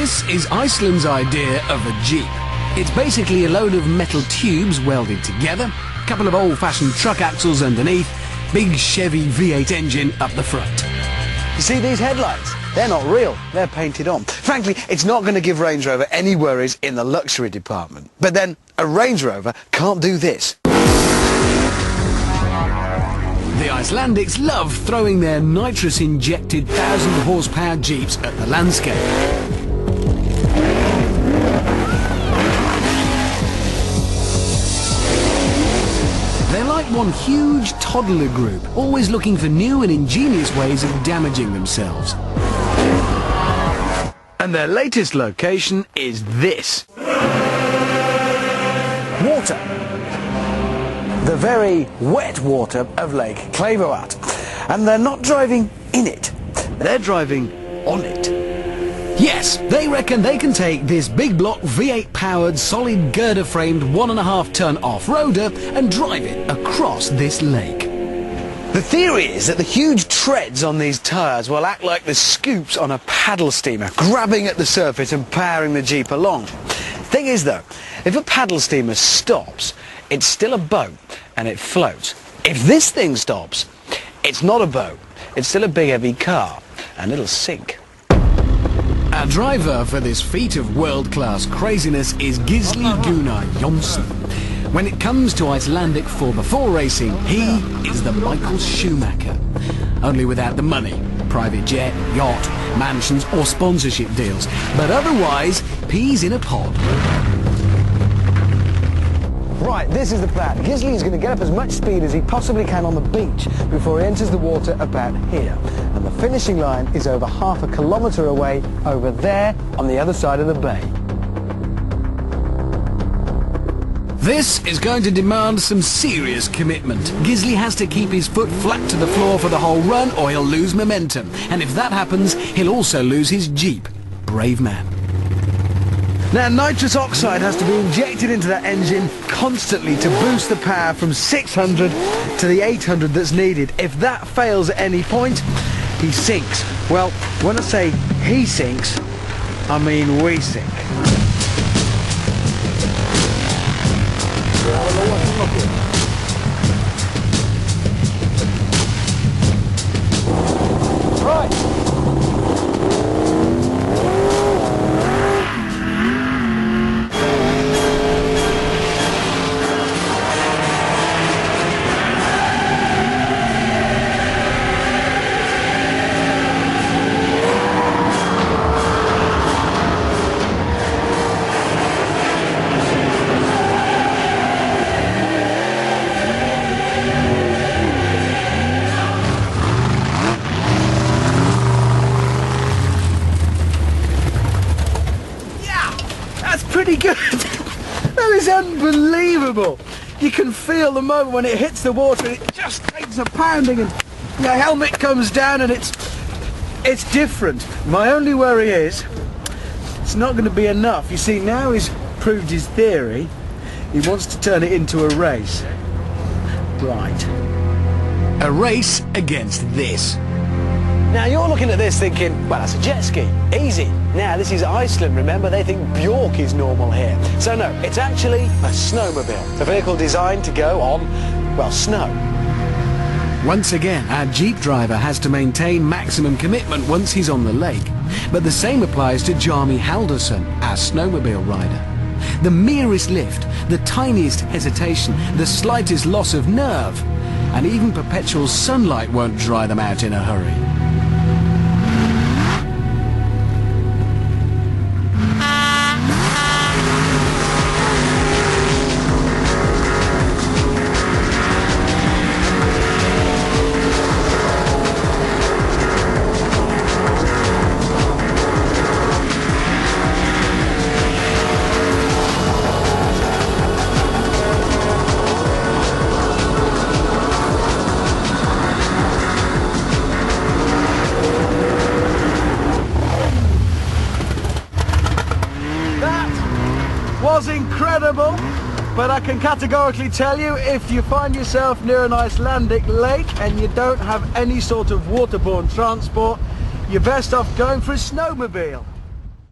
This is Iceland's idea of a Jeep. It's basically a load of metal tubes welded together, a couple of old-fashioned truck axles underneath, big Chevy V8 engine up the front. You see these headlights? They're not real, they're painted on. Frankly, it's not going to give Range Rover any worries in the luxury department. But then, a Range Rover can't do this. The Icelandics love throwing their nitrous-injected 1,000-horsepower Jeeps at the landscape. They're like one huge toddler group, always looking for new and ingenious ways of damaging themselves. And their latest location is this. Water. The very wet water of Lake Klevoat. And they're not driving in it, they're driving on it. Yes, they reckon they can take this big block V8 powered solid girder framed 1.5 ton off-roader and drive it across this lake. The theory is that the huge treads on these tyres will act like the scoops on a paddle steamer, grabbing at the surface and powering the Jeep along. Thing is though, if a paddle steamer stops, it's still a boat and it floats. If this thing stops, it's not a boat, it's still a big heavy car and it'll sink. Our driver for this feat of world-class craziness is Gisli Gunnar Jonsson. When it comes to Icelandic 4x4 racing, he is the Michael Schumacher. Only without the money, private jet, yacht, mansions or sponsorship deals. But otherwise, peas in a pod. Right, this is the plan. Gisli is going to get up as much speed as he possibly can on the beach before he enters the water about here. And the finishing line is over 0.5 kilometre away over there on the other side of the bay. This is going to demand some serious commitment. Gisli has to keep his foot flat to the floor for the whole run or he'll lose momentum. And if that happens, he'll also lose his Jeep. Brave man. Now, nitrous oxide has to be injected into that engine constantly to boost the power from 600 to the 800 that's needed. If that fails at any point, he sinks. Well, when I say he sinks, I mean we sink. Right. Pretty good. That is unbelievable. You can feel the moment when it hits the water and it just takes a pounding and the helmet comes down and it's different. My only worry is it's not going to be enough. You see, now he's proved his theory, he wants to turn it into a race. Right. A race against this. Now you're looking at this thinking, well, that's a jet ski, easy. Now this is Iceland, remember, they think Bjork is normal here. So no, it's actually a snowmobile, a vehicle designed to go on, well, snow. Once again, our Jeep driver has to maintain maximum commitment once he's on the lake. But the same applies to Jarmi Haldarsson, our snowmobile rider. The merest lift, the tiniest hesitation, the slightest loss of nerve, and even perpetual sunlight won't dry them out in a hurry. Was incredible, but I can categorically tell you, if you find yourself near an Icelandic lake and you don't have any sort of waterborne transport, you're best off going for a snowmobile.